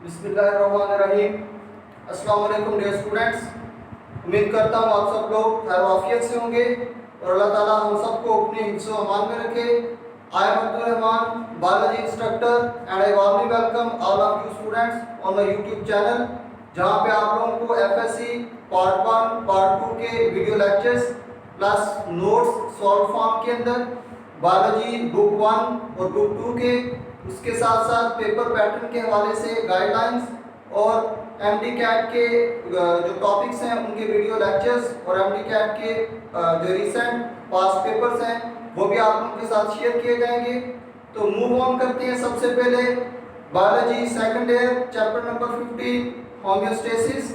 बिस्मिल्लाहिर्रहमानिर्रहीम। अस्सलाम वालेकुम डियर स्टूडेंट्स। उम्मीद करता हूँ आप सब लोग खैर वाफियत से होंगे और अल्लाह ताला हम सबको अपने हिफ्ज़ व अमान में रखे। I am Abdul Rahman biology instructor and I warmly welcome all of you students on my YouTube channel, जहाँ पे आप लोगों को एफएससी पार्ट 1 पार्ट 2 के video lectures plus notes solve form के अंदर बायोलॉजी बुक 1 और बुक 2 के, उसके साथ साथ पेपर पैटर्न के हवाले से गाइडलाइंस और एमडी कैट के जो टॉपिक्स हैं उनके वीडियो लेक्चर्स और एमडी कैट के जो रिसेंट पास्ट पेपर्स हैं वो भी आप लोगों के साथ शेयर किए जाएंगे। तो मूव ऑन करते हैं। सबसे पहले biology second year chapter number 15 homeostasis,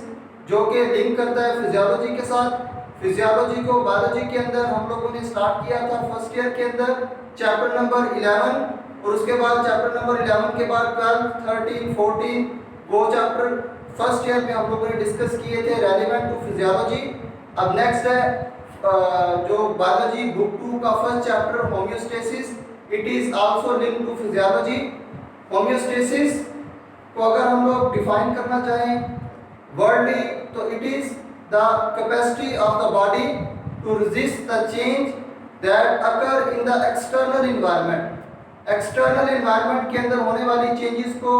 जो कि लिंक करता है फिजियोलॉजी के साथ। फिजियोलॉजी को बायोलॉजी के अंदर हम लोगों ने स्टार्ट किया था फर्स्ट ईयर के अंदर चैप्टर नंबर 11, और उसके बाद चैप्टर नंबर 11 के बाद 12, 13, 14 वो चैप्टर फर्स्ट ईयर में हम लोगों ने डिस्कस किए थे रेलिवेंट टू फिजियोलॉजी। अब नेक्स्ट है जो बायोलॉजी बुक 2 का first chapter homeostasis, it is also linked to physiology. Homeostasis को अगर हम लोग डिफाइन करना चाहें वर्डली तो it is the capacity of the body to resist the change that occur in the external environment. External environment के अंदर होने वाली चेंजेस को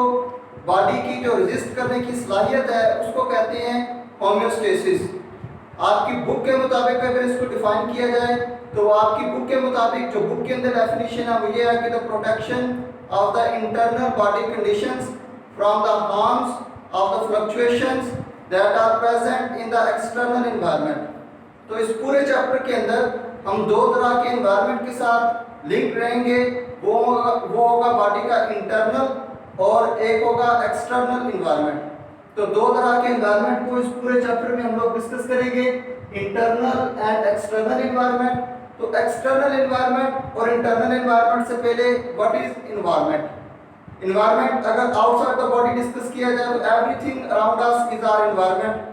बॉडी की जो रेजिस्ट करने की सलाहियत है उसको कहते हैं होम्योस्टेसिस। आपकी बुक के मुताबिक अगर इसको डिफाइन किया जाए तो आपकी बुक के मुताबिक जो बुक के अंदर डेफिनेशन है वो ये है कि the protection of the internal body conditions from the harms of the fluctuations that are present in the external environment. तो इस पूरे चैप्टर के अंदर हम दो तरह के एनवायरनमेंट के साथ लिंक रहेंगे। वो होगा बॉडी का इंटरनल और एक होगा एक्सटर्नल एनवायरनमेंट। तो दो तरह के एनवायरनमेंट को इस पूरे चैप्टर में हम लोग डिस्कस करेंगे, इंटरनल एंड एक्सटर्नल एनवायरनमेंट। तो एक्सटर्नल एनवायरनमेंट और इंटरनल एनवायरनमेंट से पहले व्हाट इज एनवायरनमेंट। एनवायरनमेंट अगर आउटसाइड द बॉडी डिस्कस किया जाए तो everything around us is our environment.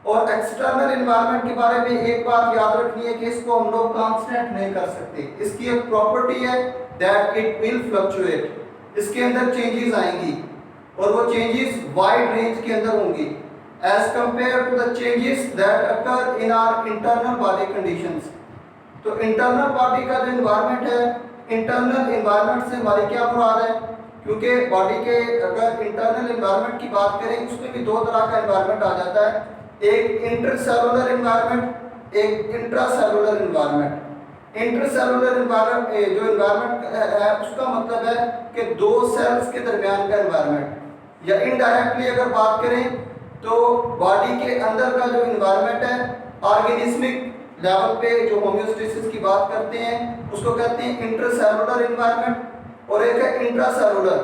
और एक्सटर्नल एनवायरनमेंट के बारे में एक बात याद रखनी है कि इसको हम लोग कांस्टेंट नहीं कर सकते। इसकी एक प्रॉपर्टी है दैट इट विल फ्लक्चुएट। इसके अंदर चेंजेस आएंगी और वो चेंजेस वाइड रेंज के अंदर होंगी as compare to the changes that occur in our internal body conditions. तो इंटरनल बॉडी का जो एनवायरनमेंट है, इंटरनल एनवायरनमेंट से हमारी क्या मुराद है, क्योंकि बॉडी के अगर इंटरनल एनवायरनमेंट की बात करें उसमें भी दो तरह का एनवायरनमेंट आ जाता है, एक इंटरसेलुलर एनवायरनमेंट, एक इंट्रासेलुलर एनवायरनमेंट। इंटरसेलुलर एनवायरनमेंट जो एनवायरनमेंट है उसका मतलब है कि दो सेल्स के दरमियान का एनवायरनमेंट। या इनडायरेक्टली अगर बात करें तो बॉडी के अंदर का जो एनवायरनमेंट है ऑर्गेनिस्मिक लेवल पे जो होम्योस्टेसिस की बात करते हैं उसको कहते हैं इंटरसेलुलर एनवायरनमेंट, और एक है इंट्रासेलुलर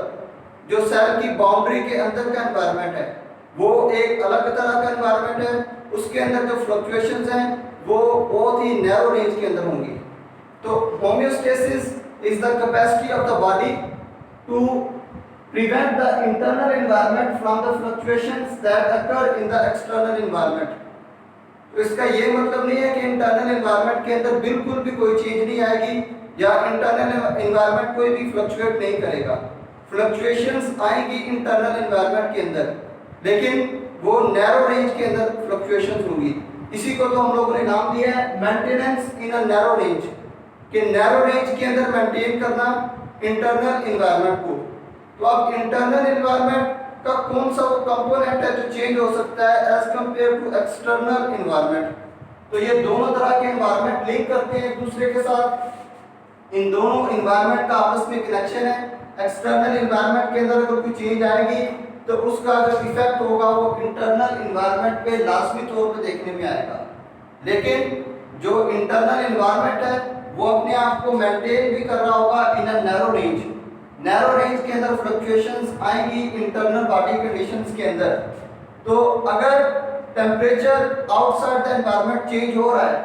जो सेल की बाउंड्री के अंदर का एनवायरनमेंट है, वो एक अलग तरह का एनवायरनमेंट है। उसके अंदर जो फ्लक्चुएशंस हैं वो बहुत ही नैरो रेंज के अंदर होंगी। तो homeostasis is the capacity of the body to prevent the internal environment from the fluctuations that occur in the external environment। तो इसका ये मतलब नहीं है कि इंटरनल एनवायरनमेंट के अंदर बिल्कुल भी कोई चेंज नहीं आएगी या इंटरनल एनवायरनमेंट कोई भी फ्लक्चुएट नहीं करेगा। फ्लक्चुएशंस आएंगी इंटरनल एनवायरनमेंट के अंदर, लेकिन वो नैरो रेंज के अंदर फ्लक्चुएशंस होंगी। इसी को तो हम लोगों ने नाम दिया है maintenance in a narrow range, कि नैरो रेंज के अंदर मेंटेन करना इंटरनल एनवायरनमेंट को। तो अब इंटरनल एनवायरनमेंट का कौन सा वो कंपोनेंट है जो चेंज हो सकता है as compare to external environment. तो ये दोनों तरह के एनवायरनमेंट लिंक करते हैं एक दूसरे के साथ। इन दोनों एनवायरनमेंट का आपस में कनेक्शन है। एक्सटर्नल एनवायरनमेंट के अंदर अगर कोई चेंज आएगी तो उसका जो इफेक्ट होगा वो इंटरनल एनवायरनमेंट पे लाजमी तौर पे देखने में आएगा। लेकिन जो इंटरनल एनवायरनमेंट है वो अपने आप को मेंटेन भी कर रहा होगा in a narrow range. Narrow range के अंदर फ्लक्चुएशंस आएंगी इंटरनल बॉडी कंडीशंस के अंदर। तो अगर temperature outside the environment change हो रहा है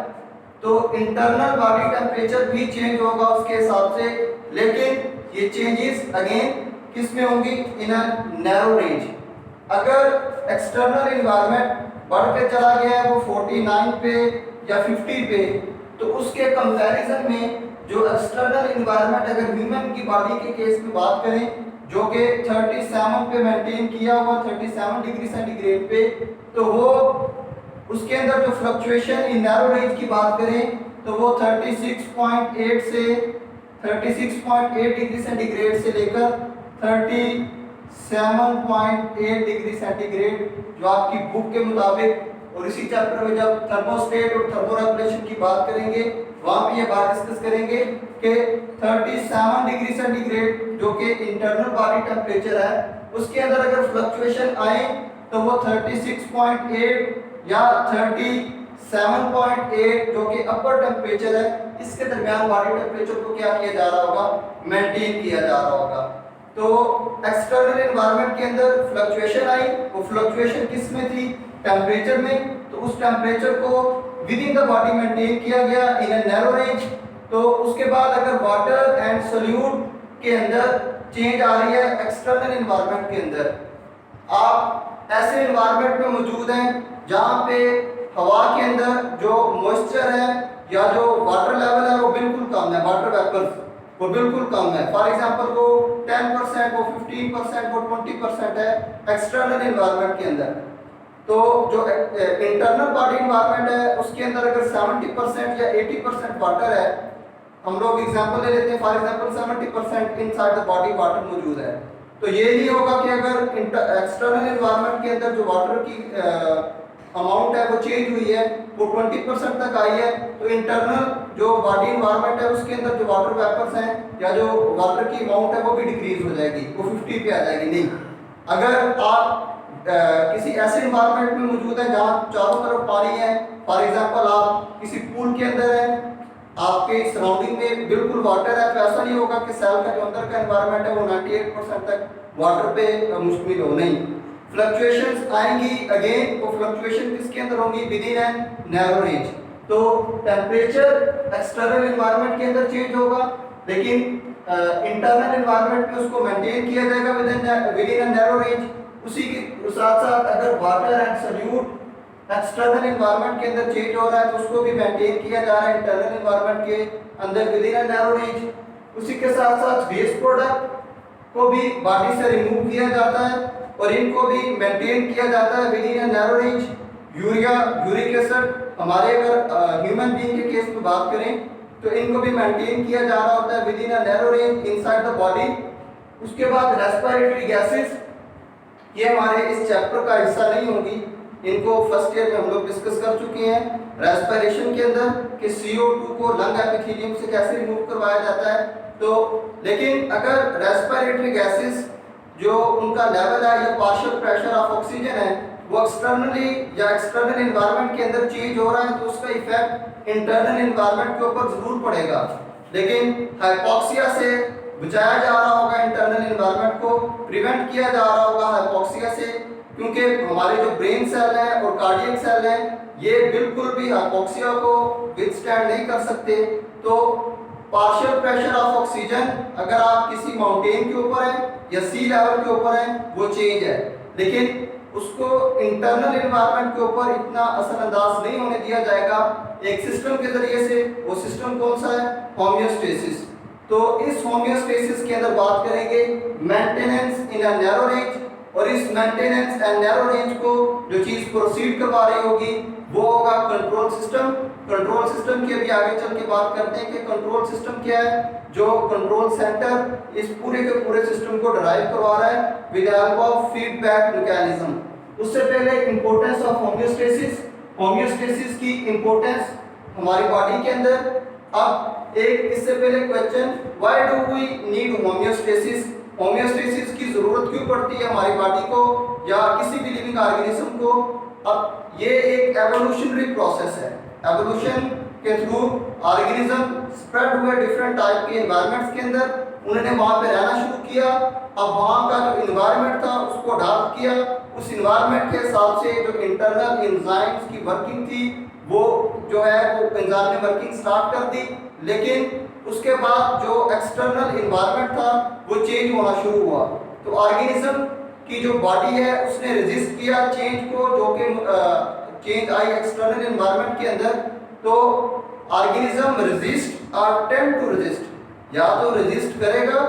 तो इंटरनल बॉडी टेम्परेचर भी चेंज होगा उसके हिसाब से, लेकिन ये चेंजेस अगेन किस में होंगी, इन अ नैरो रेंज। अगर एक्सटर्नल एनवायरनमेंट बढ़ के चला गया है वो 49 पे या 50 पे, तो उसके कंपैरिजन में जो एक्सटर्नल एनवायरनमेंट अगर ह्यूमन की बॉडी के केस में बात करें जो कि 37 पे मेंटेन किया हुआ, 37 डिग्री सेंटीग्रेड पे, तो वो उसके अंदर जो फ्लक्चुएशन इन नैरो रेंज की बात करें तो वो 36.8 से 36.8 डिग्री सेंटीग्रेड से लेकर 37.8 डिग्री सेंटीग्रेड जो आपकी बुक के मुताबिक, और इसी चैप्टर में जब थर्मोस्टेट और थर्मोरेगुलेशन की बात करेंगे वहां पे ये बात डिस्कस करेंगे कि 37 डिग्री सेंटीग्रेड जो कि इंटरनल बॉडी टेम्परेचर है उसके अंदर अगर फ्लक्चुएशन आए तो वो 36.8 या 37.8 जो कि अपर टेम्परेचर है इसके दरमियान बॉडी टेम्परेचर को क्या किया जा रहा होगा, मेंटेन किया जा रहा होगा। तो एक्सटर्नल एनवायरनमेंट के अंदर फ्लक्चुएशन आई, वो फ्लक्चुएशन किस में थी, टेम्परेचर में, तो उस टेम्परेचर को with in the body maintain किया गया इन अ नैरो रेंज। तो उसके बाद अगर वाटर एंड सॉल्यूट के अंदर चेंज आ रही है एक्सटर्नल एनवायरनमेंट के अंदर, आप ऐसे एनवायरनमेंट में मौजूद हैं जहां पे हवा के अंदर जो मॉइस्चर है या जो वाटर लेवल है वो बिल्कुल कम है, वाटर वेपर्स वो बिल्कुल कम है। फॉर एग्जांपल वो 10%, वो 15%, वो 20% है एक्सटर्नल एनवायरनमेंट के अंदर। तो जो इंटरनल बॉडी एनवायरनमेंट है उसके अंदर अगर 70% या 80% वाटर है, हम लोग एग्जांपल ले लेते हैं, for example 70% inside the body water मौजूद है, तो ये नहीं होगा कि अगर एक्सटर्नल एनवायरनमेंट के अंदर जो वाटर की अमाउंट है वो चेंज हुई है, वो 20% तक आई है, तो इंटरनल जो बॉडी एनवायरनमेंट है उसके अंदर जो वाटर वेपर्स हैं या जो वाटर की अमाउंट है वो भी डिक्रीज हो जाएगी, वो 50 पे आ जाएगी। नहीं, अगर आप किसी ऐसे एनवायरनमेंट में मौजूद है जहाँ चारों तरफ पानी है, फॉर एग्जांपल आप किसी पूल के अंदर हैं, आपके सराउंडिंग में बिल्कुल वाटर है, तो ऐसा नहीं होगा कि सेल का जो अंदर का एनवायरनमेंट है वो 98% तक वाटर पे मुश्तमिल हो। नहीं, फ्लक्चुएशंस आएंगी, अगेन वो फ्लक्चुएशन किसके अंदर होंगी, with in an narrow range. तो टेम्परेचर एक्सटर्नल एनवायरनमेंट के अंदर चेंज होगा, लेकिन इंटरनल एनवायरनमेंट में उसको मेंटेन किया जाएगा with in an narrow range. उसी के साथ साथ अगर water and solute external environment के अंदर चेंज हो रहा है तो उसको भी मेंटेन किया जा रहा है इंटरनल एनवायरनमेंट के अंदर with in an narrow range. उसी के साथ साथ वेस्ट प्रोडक्ट को भी बॉडी से रिमूव किया जाता है और इनको भी मेंटेन किया जाता है with in an narrow range. Urea, uric acid, हमारे अगर ह्यूमन बीइंग के केस में बात करें तो इनको भी मेंटेन किया जा रहा होता है with in a narrow range inside the body. उसके बाद रेस्पिरेटरी गैसेस, ये हमारे इस चैप्टर का हिस्सा नहीं होंगी, इनको फर्स्ट ईयर में हम लोग डिस्कस कर चुके हैं रेस्पिरेशन के अंदर कि CO2 को लंग एपिथेलियम से कैसे रिमूव करवाया जाता है। तो लेकिन अगर रेस्पिरेटरी गैसेस जो उनका लेवल है या पार्शियल प्रेशर ऑफ ऑक्सीजन है वो एक्सटर्नली या एक्सटर्नल एनवायरनमेंट के अंदर चेंज हो रहा है तो उसका इफेक्ट इंटरनल एनवायरनमेंट के ऊपर जरूर पड़ेगा, लेकिन हाइपोक्सिया से बचाया जा रहा होगा, इंटरनल एनवायरनमेंट को प्रिवेंट किया जा रहा होगा हाइपोक्सिया से, क्योंकि हमारे जो ब्रेन सेल हैं और कार्डियक सेल हैं ये बिल्कुल भी हाइपोक्सिया को विथस्टैंड नहीं कर सकते। तो पार्शियल प्रेशर ऑफ ऑक्सीजन अगर आप किसी माउंटेन के ऊपर हैं या सी लेवल के ऊपर हैं वो चेंज है, लेकिन उसको इंटरनल एनवायरनमेंट के ऊपर इतना असरअंदाज नहीं होने दिया जाएगा एक सिस्टम के जरिए से। वो सिस्टम कौन सा है, होमियोस्टेसिस। तो इस होमियोस्टेसिस के अंदर बात करेंगे maintenance in a narrow range, और इस मेंटेनेंस एंड नैरो रेंज को जो चीज प्रोसीड करवा रही होगी वो होगा कंट्रोल सिस्टम। कंट्रोल सिस्टम की अभी आगे चल के बात करते हैं कि कंट्रोल सिस्टम क्या है, जो कंट्रोल सेंटर इस पूरे के पूरे सिस्टम को ड्राइव करवा रहा है with the help of feedback mechanism. उससे पहले इंपॉर्टेंस ऑफ होमियोस्टेसिस, होमियोस्टेसिस की इंपॉर्टेंस हमारी बॉडी के अंदर। अब एक इससे पहले question, why do we need homeostasis, homeostasis की जरूरत क्यों पड़ती है हमारी बॉडी को या किसी भी लिविंग ऑर्गेनिज्म को। अब ये एक एवोल्यूशनरी प्रोसेस है, एवोल्यूशन के थ्रू ऑर्गेनिज्म स्प्रेड हुए डिफरेंट टाइप के एनवायरनमेंट्स के अंदर, उन्होंने वहां पे रहना शुरू किया। अब वहां का जो एनवायरनमेंट था उसको अडॉप्ट किया, उस एनवायरनमेंट के हिसाब से जो इंटरनल एंजाइम्स की वर्किंग थी वो जो है वो एंजाइम ने वर्किंग स्टार्ट कर दी, लेकिन उसके बाद जो एक्सटर्नल एनवायरनमेंट था वो चेंज होना शुरू हुआ। तो ऑर्गेनिज्म की जो बॉडी है उसने रेजिस्ट किया चेंज को, जो कि चेंज आई एक्सटर्नल एनवायरनमेंट के अंदर। तो ऑर्गेनिज्म रेजिस्ट और टेंड टू रेजिस्ट, या तो रेजिस्ट करेगा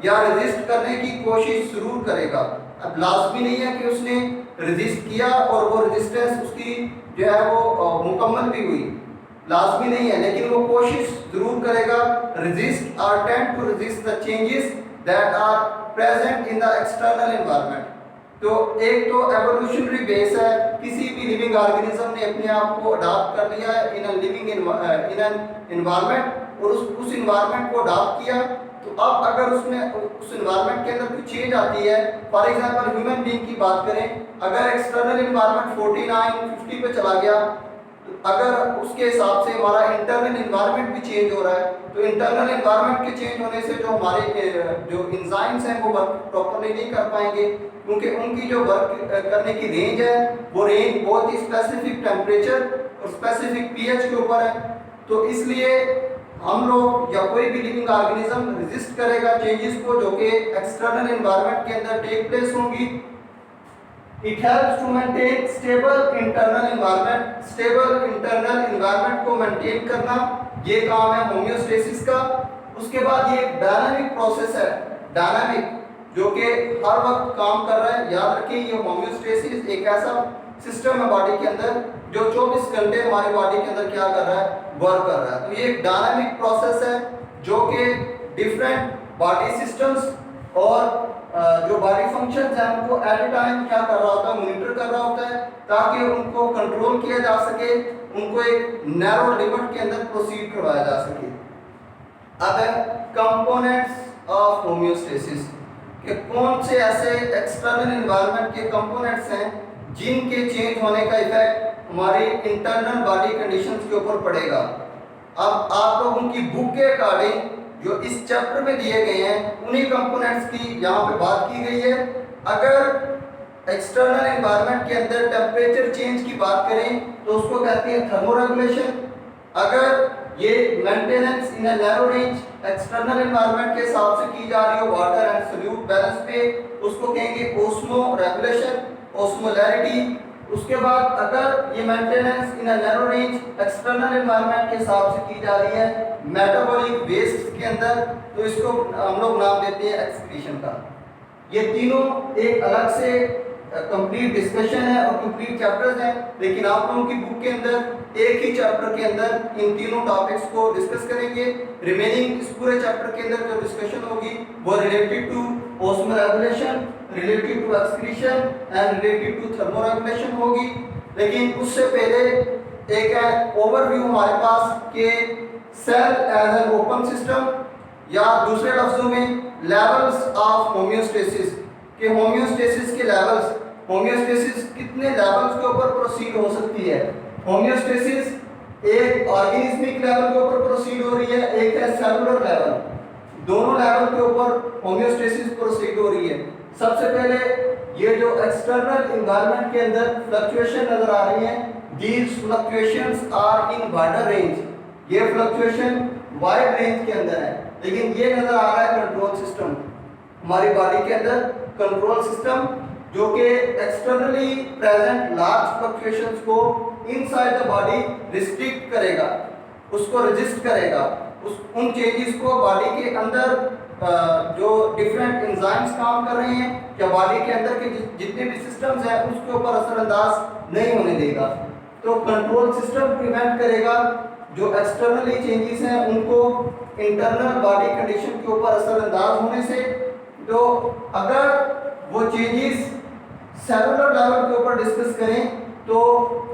या रेजिस्ट करने की कोशिश जरूर करेगा। अब लाजमी नहीं है कि उसने रेजिस्ट किया और वो रेजिस्टेंस उसकी जो है वो मुकम्मल भी हुई, लाजमी नहीं है, लेकिन वो कोशिश जरूर करेगा। रेजिस्ट और tend to resist the changes that are present in the external environment. तो एक तो एवोल्यूशनरी बेस है, किसी भी लिविंग ऑर्गेनिज्म ने अपने आप को अडॉप्ट कर लिया है in living in an environment और उस एनवायरनमेंट को अडॉप्ट किया। तो अब अगर उसमें उस एनवायरनमेंट के अंदर कुछ चेंज आती है, फॉर एग्जांपल ह्यूमन बीइंग की बात करें, अगर एक्सटर्नल एनवायरनमेंट 49-50 पे चला गया, तो अगर उसके हिसाब से हमारा इंटरनल एनवायरनमेंट भी चेंज हो रहा है, तो इंटरनल एनवायरनमेंट के चेंज होने से जो हमारे जो एंजाइम्स हैं वो वर्क प्रॉपर्ली नहीं कर पाएंगे, क्योंकि उनकी जो वर्क करने की रेंज है वो रेंज बहुत ही स्पेसिफिक टेम्परेचर और स्पेसिफिक पीएच के ऊपर है। तो इसलिए हम लोग या कोई भी लिविंग ऑर्गेनिज्म रेजिस्ट करेगा चेंजेस को जो कि एक्सटर्नल एनवायरनमेंट के अंदर टेक प्लेस होंगी। It helps to maintain stable internal environment. Stable internal environment को मेंटेन करना ये काम है होम्योस्टेसिस का। उसके बाद ये डायनामिक प्रोसेस है, डायनामिक, जो कि हर वक्त काम कर रहा है। याद रखिए ये होम्योस्टेसिस एक ऐसा सिस्टम है बॉडी के अंदर जो 24 घंटे हमारे बॉडी के अंदर क्या कर रहा है, वर्क कर रहा है। तो ये एक डायनामिक प्रोसेस है जो कि डिफरेंट बॉडी सिस्टम्स और जो बॉडी फंक्शंस हैं उनको एट ए टाइम क्या कर रहा होता है, मॉनिटर कर रहा होता है, ताकि उनको कंट्रोल किया जा सके, उनको एक नैरो लिमिट के अंदर प्रोसीड करवाया जा सके। अब है कंपोनेंट्स ऑफ होम्योस्टेसिस, कि कौन से ऐसे एक्सटर्नल एनवायरनमेंट के कंपोनेंट्स हैं जिनके चेंज होने का इफेक्ट हमारी इंटरनल बॉडी कंडीशंस के ऊपर पड़ेगा। अब आप लोगों की बुक के अकॉर्डिंग जो इस चैप्टर में दिए गए हैं उन्हीं कंपोनेंट्स की यहाँ पे बात की गई है। अगर एक्सटर्नल एनवायरनमेंट के अंदर टेम्परेचर चेंज की बात करें तो उसको कहते हैं थर्मोरेगुलेशन। अगर ये maintenance in a narrow range external environment के हिसाब से की जा रही हो वाटर एंड सॉल्यूट बैलेंस पे, उसको कहेंगे ओस्मो रेगुलेशन, ओस्मोलैरिटी। उसके बाद अगर ये maintenance in a narrow range external environment के हिसाब से की जा रही है मेटाबॉलिक वेस्ट के अंदर, तो इसको हम लोग नाम देते हैं एक्सक्रीशन का। ये तीनों एक अलग से कंप्लीट डिस्कशन है और कंप्लीट चैप्टर्स हैं, लेकिन आप लोगों की बुक के अंदर एक ही चैप्टर के अंदर इन तीनों टॉपिक्स को डिस्कस करेंगे। रिमेनिंग इस पूरे चैप्टर के अंदर जो डिस्कशन होगी वो related to osmoregulation, related to excretion and related to thermoregulation होगी। लेकिन उससे पहले एक है ओवरव्यू हमारे पास के cell as an open system, या दूसरे लफ्जों में लेवल्स ऑफ होम्योस्टेसिस, के होम्योस्टेसिस के लेवल्स, होम्योस्टेसिस कितने लेवल्स के ऊपर प्रोसीड हो सकती है। होम्योस्टेसिस एक ऑर्गेनिज्मिक लेवल के ऊपर प्रोसीड हो रही है, एक है सेलुलर लेवल। दोनों लेवल के ऊपर होम्योस्टेसिस प्रोसीड हो रही है। सबसे पहले ये जो एक्सटर्नल एनवायरनमेंट के अंदर फ्लक्चुएशन नजर आ रही है, these fluctuations are in wider range. ये फ्लक्चुएशन वाइड रेंज के अंदर है, लेकिन ये नजर आ रहा है कंट्रोल सिस्टम हमारी बॉडी के अंदर, कंट्रोल सिस्टम जो कि एक्सटर्नली प्रेजेंट लार्ज फ्लक्चुएशंस को इनसाइड द बॉडी रिस्ट्रिक्ट करेगा, उसको रेजिस्ट करेगा, उन चेंजेस को बॉडी के अंदर जो डिफरेंट एंजाइम्स काम कर रहे हैं या बॉडी के अंदर के जितने भी सिस्टम्स हैं उसके ऊपर असरअंदाज नहीं होने देगा। तो कंट्रोल सिस्टम प्रिवेंट करेगा जो एक्सटर्नली चेंजेस हैं उनको इंटरनल बॉडी कंडीशन के ऊपर असरअंदाज होने से। तो अगर वो चेंजेस सेलुलर लेवल के ऊपर डिस्कस करें तो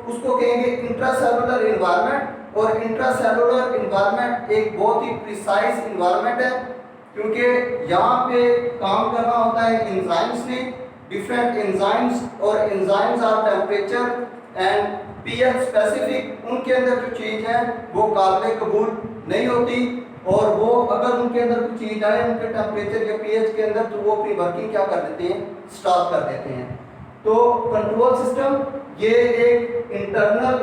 उसको कहेंगे इंट्रासेलुलर एनवायरनमेंट, और इंट्रासेलुलर एनवायरनमेंट एक बहुत ही प्रिसाइज एनवायरनमेंट है, क्योंकि यहाँ पे काम करना होता है एंजाइम्स ने, डिफरेंट एंजाइम्स, और enzymes are temperature and pH specific. उनके अंदर जो चेंज है वो काबिल कबूल नहीं होती, और वो अगर उनके अंदर कुछ चेंज आए उनके टेम्परेचर या पीएच के अंदर तो वो अपनी वर्किंग क्या कर देते हैं, स्टॉप कर देते हैं। तो कंट्रोल सिस्टम ये एक इंटरनल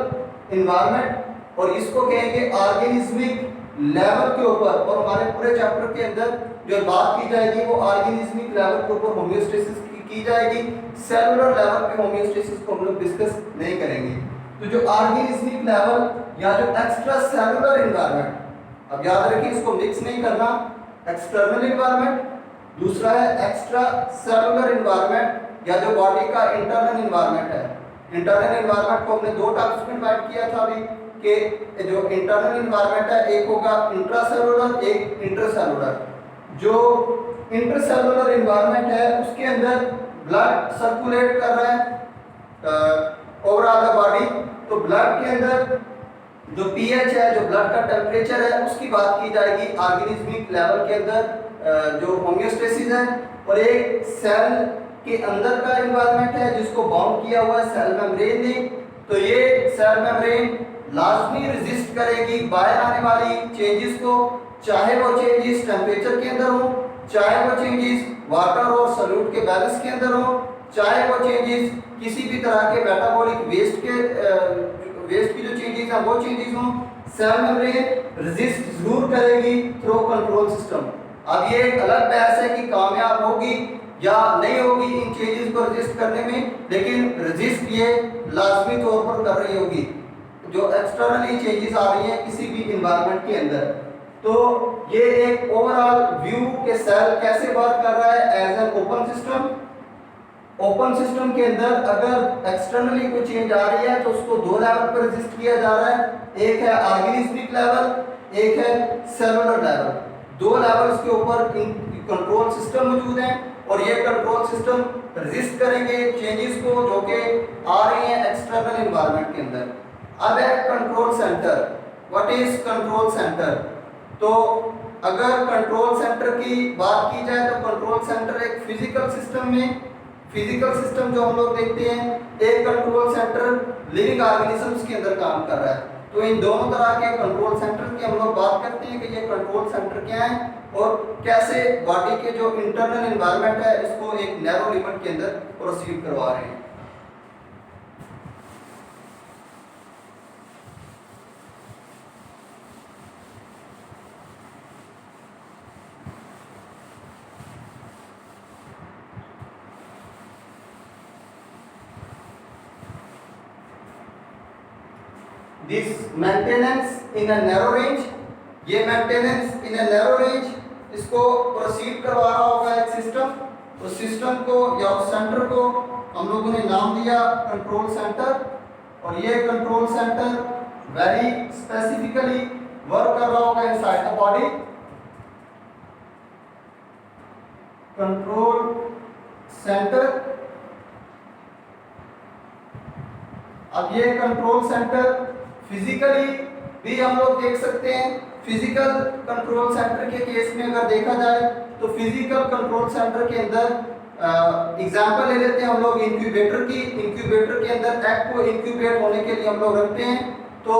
एनवायरनमेंट, और इसको कहेंगे ऑर्गेनिज्मिक लेवल के ऊपर। और हमारे पूरे चैप्टर के अंदर जो बात की जाएगी वो ऑर्गेनिज्मिक लेवल के ऊपर होम्योस्टेसिस की जाएगी। सेलुलर लेवल पे होम्योस्टेसिस को हम लोग डिस्कस नहीं करेंगे। तो जो ऑर्गेनिज्मिक लेवल या जो एक्स्ट्रा सेलुलर एनवायरनमेंट, अब याद रखिए इसको मिक्स नहीं करना, एक्सटर्नल एनवायरनमेंट दूसरा है एक्स्ट्रा सेलुलर इन्वायरमेंट या जो बॉडी का इंटरनल इन्वायरमेंट है। इंटरनल इन्वायरमेंट को हमने दो टाइप्स में डिवाइड किया था अभी कि जो इंटरनल इन्वायरमेंट है एक होगा इंट्रासेलुलर, एक इंटरसेलुलर। जो इंटरसेलुलर इन्वायरमेंट है उसके अंदर ब्लड सर्कुलेट कर रहा है ओवरऑल द बॉडी। तो ब्लड के अंदर जो पीएच है, जो ब्लड का टेम्परेचर है, उसकी बात की जाएगी ऑर्गेनिज्मिक लेवल के अंदर जो होम्योस्टेसिस है। और एक सेल के अंदर का एनवायरनमेंट है जिसको बाउंड किया हुआ है सेल मेम्ब्रेन ने। तो ये सेल मेम्ब्रेन लाजमी रेजिस्ट करेगी बाहर आने वाली चेंजेस को, चाहे वो चेंजेस टेम्परेचर के अंदर हो, चाहे वो चेंजेस वाटर और सॉल्यूट के बैलेंस के अंदर हो, चाहे वो चेंजेस किसी भी तरह के मेटाबॉलिक वेस्ट की जो चेंजेस हैं वो चेंजेस हों, सेल मेम्ब्रेन रेजिस्ट जरूर करेगी थ्रू कंट्रोल सिस्टम। अब ये एक अलग बहस है कि कामयाब होगी या नहीं होगी इन चेंजेस को रेजिस्ट करने में, लेकिन रेजिस्ट ये लाजमी तौर पर कर रही होगी जो एक्सटर्नली चेंजेस आ रही हैं किसी भी एनवायरनमेंट के अंदर। तो ये एक ओवरऑल व्यू के सेल कैसे वर्क कर रहा है as an open system. Open system के अंदर अगर एक्सटर्नली कोई चेंज आ रही है तो उसको दो लेवल पर रेजिस्ट किया जा रहा है, एक है ऑर्गेनिज्मिक लेवल, एक है सेलुलर लेवल। दो लेवल्स के ऊपर कंट्रोल सिस्टम मौजूद हैं और ये कंट्रोल सिस्टम रेजिस्ट करेंगे चेंजेस को जो कि आ रही हैं एक्सटर्नल एनवायरनमेंट के अंदर। अब है control centre. What is control centre? तो अगर कंट्रोल सेंटर की बात की जाए तो कंट्रोल सेंटर एक फिजिकल सिस्टम में, फिजिकल सिस्टम जो हम लोग देखते हैं, एक कंट्रोल सेंटर लिविंग ऑर्गेनिजम्स के अंदर काम कर रहा है। तो इन दोनों तरह के कंट्रोल सेंटर की हम लोग बात करते हैं कि ये कंट्रोल सेंटर क्या है और कैसे बॉडी के जो इंटरनल एनवायरनमेंट है इसको एक नैरो लिमिट के अंदर प्रोसीड करवा रहे हैं। This maintenance in a narrow range, ये maintenance in a narrow range इसको प्रोसीड करवा रहा होगा एक सिस्टम। तो सिस्टम को या उस सेंटर को हम लोगों ने नाम दिया कंट्रोल सेंटर। और ये control centre very specifically work कर रहा होगा inside the body. Control centre, अब ये कंट्रोल सेंटर फिजिकली भी हम लोग देख सकते हैं। फिजिकल कंट्रोल सेंटर के केस में अगर देखा जाए तो फिजिकल कंट्रोल सेंटर के अंदर एग्जांपल ले लेते हैं हम लोग इंक्यूबेटर की। इंक्यूबेटर के अंदर एग को इंक्यूबेट होने के लिए हम लोग रखते हैं, तो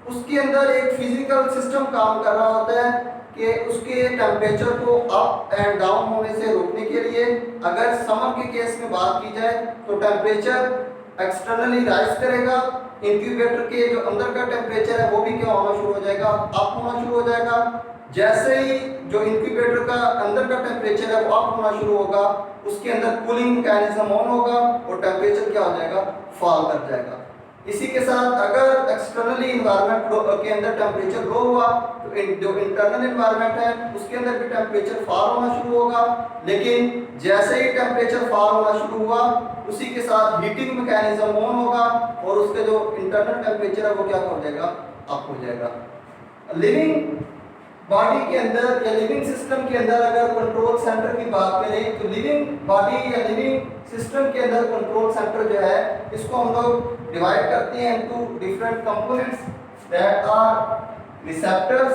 उसके अंदर एक फिजिकल सिस्टम काम कर रहा होता है कि उसके टेम्परेचर को अप एंड डाउन होने से रोकने के लिए। अगर समर के केस में बात की जाए तो टेम्परेचर एक्सटर्नली राइज करेगा, इंक्यूबेटर के जो अंदर का टेम्परेचर है वो भी क्या होना शुरू हो जाएगा, अप होना शुरू हो जाएगा। जैसे ही जो इंक्यूबेटर का अंदर का टेम्परेचर है वो अप होना शुरू होगा, उसके अंदर कूलिंग मैकेनिज्म ऑन होगा और टेम्परेचर क्या हो जाएगा, फॉल कर जाएगा। इसी के साथ अगर एक्सटर्नली इन्वायरमेंट के अंदर टेम्परेचर लो हुआ तो जो इंटरनल इन्वायरमेंट है उसके अंदर भी टेम्परेचर फॉल होना शुरू होगा। लेकिन जैसे ही टेम्परेचर फॉल होना शुरू हुआ उसी के साथ हीटिंग मैकेनिज्म ऑन होगा और उसके जो इंटरनल टेम्परेचर है वो क्या हो जाएगा, अप हो जाएगा। लिविंग बॉडी के अंदर या लिविंग सिस्टम के अंदर अगर कंट्रोल सेंटर की बात करें तो लिविंग बॉडी या लिविंग सिस्टम के अंदर कंट्रोल सेंटर जो है इसको हम लोग डिवाइड करते हैं into different components that are receptors.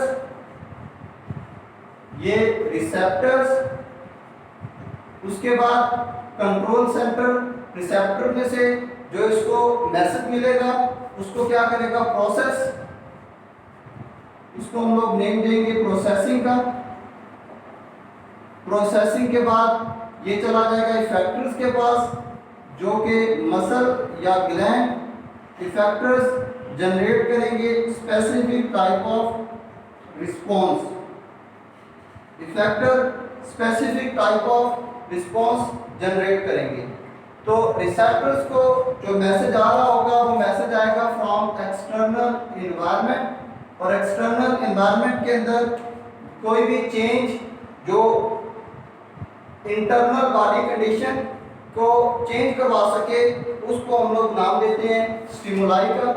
ये रिसेप्टर्स, उसके बाद कंट्रोल सेंटर। रिसेप्टर में से जो इसको मैसेज मिलेगा उसको क्या करेगा, प्रोसेस। इसको हम लोग नेम देंगे प्रोसेसिंग का। प्रोसेसिंग के बाद ये चला जाएगा इफेक्टर्स के पास जो कि मसल या ग्लैंड। इफेक्टर्स जनरेट करेंगे specific type of response. Effector specific type of response generate करेंगे। तो रिसेप्टर्स को जो मैसेज आ रहा होगा वो मैसेज आएगा फ्रॉम एक्सटर्नल इन्वायरमेंट, और एक्सटर्नल एनवायरनमेंट के अंदर कोई भी चेंज जो इंटरनल बॉडी कंडीशन को चेंज करवा सके उसको हम लोग नाम देते हैं स्टिमुलाई का।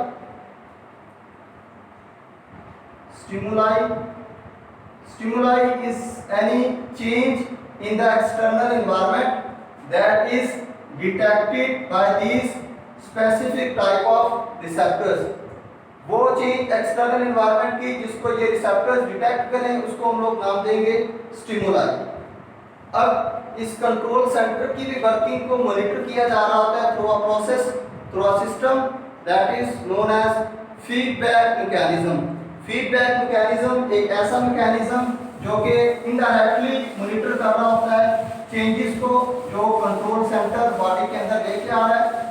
Stimuli is any change in the external environment that is detected by these specific type of receptors। वो चीज एक्सटर्नल एनवायरनमेंट की जिसको ये रिसेप्टर्स डिटेक्ट करें उसको हम लोग नाम देंगे स्टिमुलाई। अब इस कंट्रोल सेंटर की भी वर्किंग को मॉनिटर किया जा रहा होता है through a process, through a system that is known as feedback mechanism. Feedback mechanism एक ऐसा मैकेनिज्म जो कि इनडायरेक्टली मॉनिटर कर रहा होता है चेंजेस को जो कंट्रोल सेंटर बॉडी के अंदर लेके आ रहा है।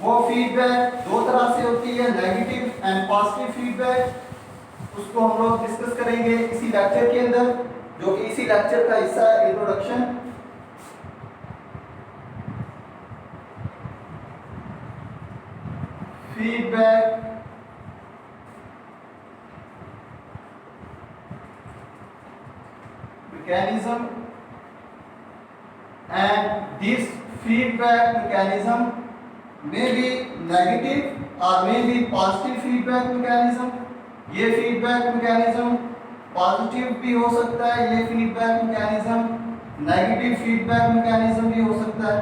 वो फीडबैक दो तरह से होती है, नेगेटिव एंड पॉजिटिव फीडबैक। उसको हम लोग डिस्कस करेंगे इसी लेक्चर के अंदर, जो कि इसी लेक्चर का हिस्सा है, introduction. Feedback mechanism, and this feedback mechanism may be negative or may be positive feedback mechanism। ये feedback mechanism पॉजिटिव भी हो सकता है, ये feedback mechanism negative feedback mechanism भी हो सकता है।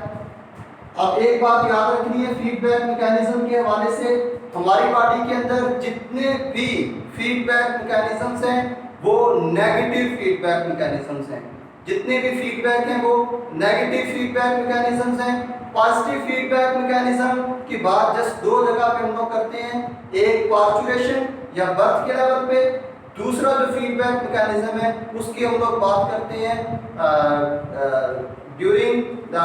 अब एक बात याद रखनी है फीडबैक मैकेनिज्म के हवाले से, हमारी बॉडी के अंदर जितने भी फीडबैक मैकेनिज्म्स हैं वो नेगेटिव फीडबैक मैकेनिज्म्स हैं। जितने भी फीडबैक हैं वो नेगेटिव फीडबैक मैकेनिज्म्स हैं। पॉजिटिव फीडबैक मैकेनिज्म की बात जस्ट दो जगह पे हम लोग करते हैं, एक पार्चुरेशन या बर्थ के लेवल पे, दूसरा जो फीडबैक मैकेनिज्म है उसकी हम लोग बात करते हैं during the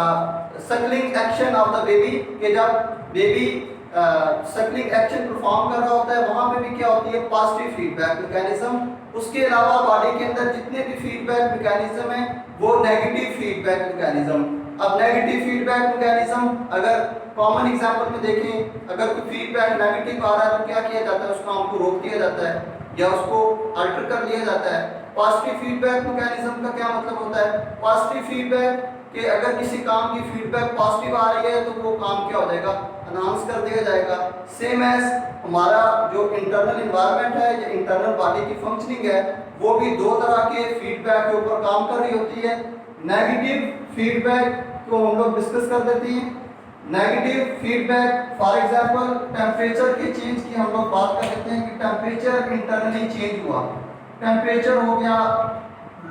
Suckling action of the baby, कि जब बेबी सकलिंग एक्शन परफॉर्म कर रहा होता है वहां पे भी क्या होती है पॉजिटिव फीडबैक मैकेनिज्म। उसके अलावा बॉडी के अंदर जितने भी फीडबैक मैकेनिज्म हैं वो नेगेटिव फीडबैक मैकेनिज्म। अब नेगेटिव फीडबैक मैकेनिज्म अगर कॉमन एग्जांपल में देखें, अगर कोई फीडबैक नेगेटिव आ रहा है तो क्या किया जाता है, उस काम को रोक दिया जाता है या उसको अल्टर कर लिया जाता है। पॉजिटिव फीडबैक मैकेनिज्म का क्या मतलब होता है, पॉजिटिव फीडबैक कि अगर किसी काम की फीडबैक पॉजिटिव आ रही है तो वो काम क्या हो जाएगा, अनाउंस कर दिया जाएगा। सेम एज हमारा जो इंटरनल एनवायरनमेंट है या इंटरनल बॉडी की फंक्शनिंग है वो भी दो तरह के फीडबैक के ऊपर काम कर रही होती है। नेगेटिव फीडबैक को हम लोग डिस्कस कर देते हैं। Negative feedback for example temperature के चेंज की हम लोग बात कर लेते हैं कि टेम्परेचर इंटरनली चेंज हुआ, टेम्परेचर हो गया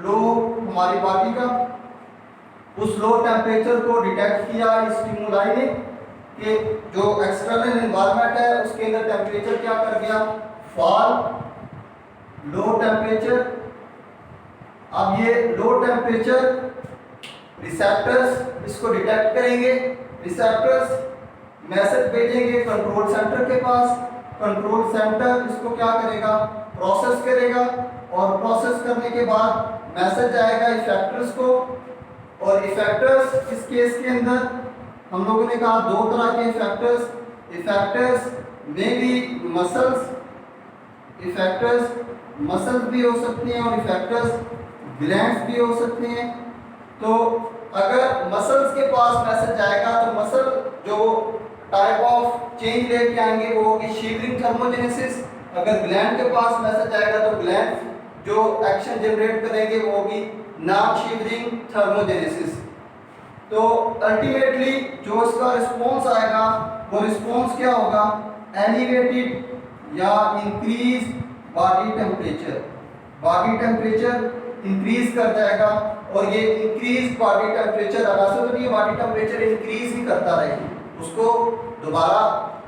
लो हमारी बॉडी का, उस लो टेम्परेचर को डिटेक्ट किया स्टिमुलाई ने कि जो एक्सटर्नल एनवायरनमेंट है उसके अंदर टेम्परेचर क्या कर गया, फॉल, लो टेम्परेचर। अब ये लो टेम्परेचर रिसेप्टर्स इसको डिटेक्ट करेंगे, रिसेप्टर्स मैसेज भेजेंगे कंट्रोल सेंटर के पास, कंट्रोल सेंटर इसको क्या करेगा, प्रोसेस करेगा, और प्रोसेस करने के बाद मैसेज आएगा इफेक्टर्स को, और इफेक्टर्स इस केस के अंदर हम लोगों ने कहा दो तरह के इफेक्टर्स में भी मसल्स, इफेक्टर्स मसल्स भी हो सकती हैं और इफेक्टर्स ग्लैंड्स भी हो सकते हैं। तो अगर मसल्स के पास मैसेज आएगा तो मसल जो टाइप ऑफ चेंज लेके आएंगे वो होगी शीवरिंग थर्मोजेनेसिस। अगर ग्लैंड के पास मैसेज आएगा तो ग्लैंड जो एक्शन जनरेट करेंगे वो होगी नॉन शीवरिंग थर्मोजेनेसिस। तो अल्टीमेटली जो इसका रिस्पॉन्स आएगा वो रिस्पॉन्स क्या होगा, एलिवेटेड या increase body temperature, body temperature increase कर जाएगा। और ये इंक्रीज बॉडी टेम्परेचर वैसे तो ये बॉडी टेम्परेचर इंक्रीज ही करता रहेगा, उसको दोबारा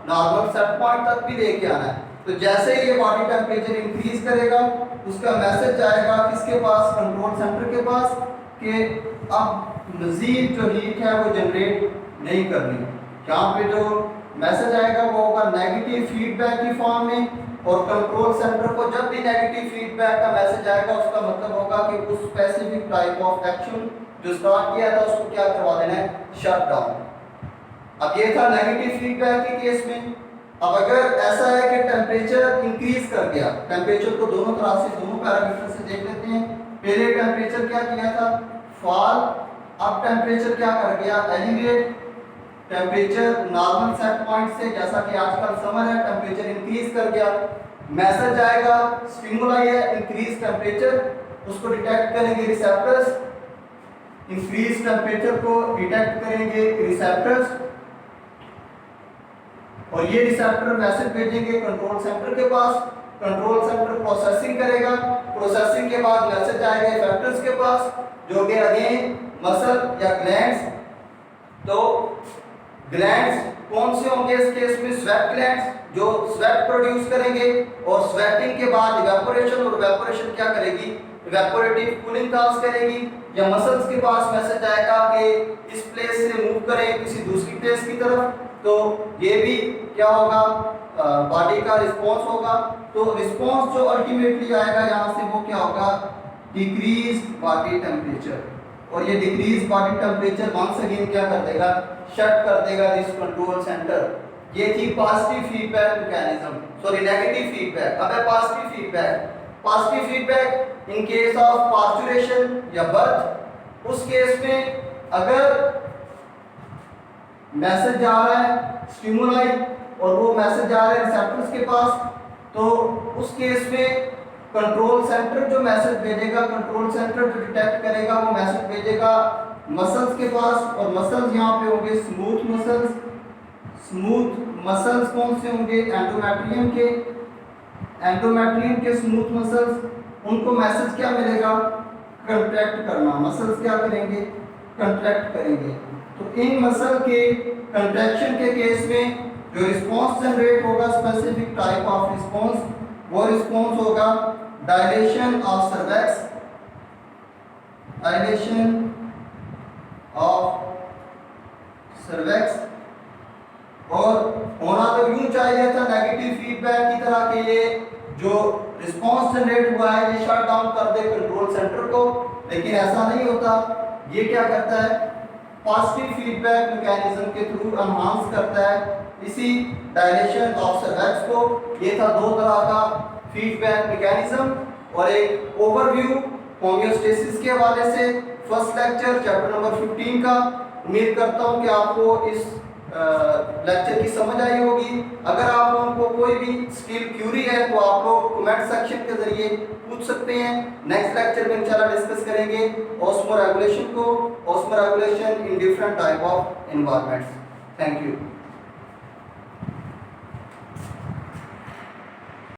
नॉर्मल सेट पॉइंट तक भी लेके आना है। तो जैसे ही ये बॉडी टेम्परेचर इंक्रीज करेगा उसका मैसेज आएगा किसके पास, कंट्रोल सेंटर के पास, कि अब मजीद जो हीट है वो जनरेट नहीं करनी। यहाँ पे जो मैसेज आएगा वो होगा नेगेटिव फीडबैक की फॉर्म में, और कंट्रोल सेंटर को जब भी नेगेटिव फीडबैक का मैसेज आएगा उसका मतलब होगा कि उस स्पेसिफिक टाइप ऑफ एक्शन जो स्टार्ट किया था उसको क्या करवा देना है, शट डाउन। अब ये था नेगेटिव फीडबैक के केस में। अब अगर ऐसा है कि टेम्परेचर इंक्रीज कर गया, टेम्परेचर को दोनों तरह से दोनों पैरामीटर से देख लेते हैं। पहले टेम्परेचर क्या किया था, फॉल अब टेम्परेचर क्या कर गया, elevate temperature normal set point से, जैसा कि आजकल समर है टेम्परेचर इंक्रीज कर गया, मैसेज आएगा स्टिमुलाई है इंक्रीज टेम्परेचर, उसको डिटेक्ट करेंगे रिसेप्टर्स, इंक्रीज टेम्परेचर को डिटेक्ट करेंगे रिसेप्टर्स, और ये रिसेप्टर मैसेज भेजेंगे कंट्रोल सेंटर के पास, कंट्रोल सेंटर प्रोसेसिंग करेगा, प्रोसेसिंग के बाद मैसेज आएगा इफेक्टर्स के पास जो कि अगेन मसल या ग्लैंड्स। तो ग्लैंड्स कौन से होंगे इस केस में, स्वेट ग्लैंड्स जो स्वेट प्रोड्यूस करेंगे, और स्वेटिंग के बाद इवेपोरेशन, और इवेपोरेशन क्या करेगी, इवेपोरेटिव कूलिंग काज करेगी, या मसल्स के पास मैसेज आएगा कि इस प्लेस से मूव करें किसी दूसरी प्लेस की तरफ, तो ये भी क्या होगा, बॉडी का रिस्पांस होगा। तो रिस्पांस जो अल्टीमेटली आएगा यहाँ से वो क्या होगा, डिक्रीज बॉडी टेम्परेचर, और ये decrease body temperature once again क्या कर देगा, शट कर देगा दिस कंट्रोल सेंटर। ये थी positive feedback mechanism, sorry negative feedback. अब है positive feedback. Positive feedback in case of parturition या बर्थ, उस केस में अगर मैसेज जा रहा है स्टिमुलाई और वो मैसेज जा रहा है रिसेप्टर्स के पास, तो उस केस में कंट्रोल सेंटर जो मैसेज भेजेगा, कंट्रोल सेंटर जो डिटेक्ट करेगा वो मैसेज भेजेगा मसल्स के पास, और मसल्स यहाँ पे होंगे स्मूथ मसल्स। स्मूथ मसल्स कौन से होंगे, एंडोमेट्रियम के, एंडोमेट्रियम के स्मूथ मसल्स, उनको मैसेज क्या मिलेगा, कंट्रैक्ट करना। मसल्स क्या करेंगे, कंट्रैक्ट करेंगे। तो इन मसल के कंट्रैक्शन के केस में जो रिस्पांस जनरेट होगा, स्पेसिफिक टाइप ऑफ रिस्पांस, वो रिस्पांस होगा डायलेशन ऑफ सर्वैक्स, डायलेशन ऑफ सर्वैक्स। और होना तो यूं चाहिए था नेगेटिव फीडबैक की तरह के, ये जो रिस्पांस जनरेट हुआ है ये शट डाउन कर दे कंट्रोल सेंटर को, लेकिन ऐसा नहीं होता। ये क्या करता है, पॉजिटिव फीडबैक मैकेनिज्म के थ्रू एनहांस करता है इसी डायलेशन ऑफ सर्वैक्स को। ये था दो तरह का फीडबैक मैकेनिज्म, और एक ओवरव्यू होमियोस्टेसिस के हवाले से फर्स्ट लेक्चर चैप्टर नंबर 15 का। उम्मीद करता हूँ कि आपको इस लेक्चर की समझ आई होगी। अगर आप लोगों को कोई भी स्किल क्यूरी है तो आप लोग कमेंट सेक्शन के जरिए पूछ सकते हैं। नेक्स्ट लेक्चर में इंशाल्लाह डिस्कस करेंगे ऑस्मो रेगुलेशन को, osmo regulation in different type of environments. Thank you.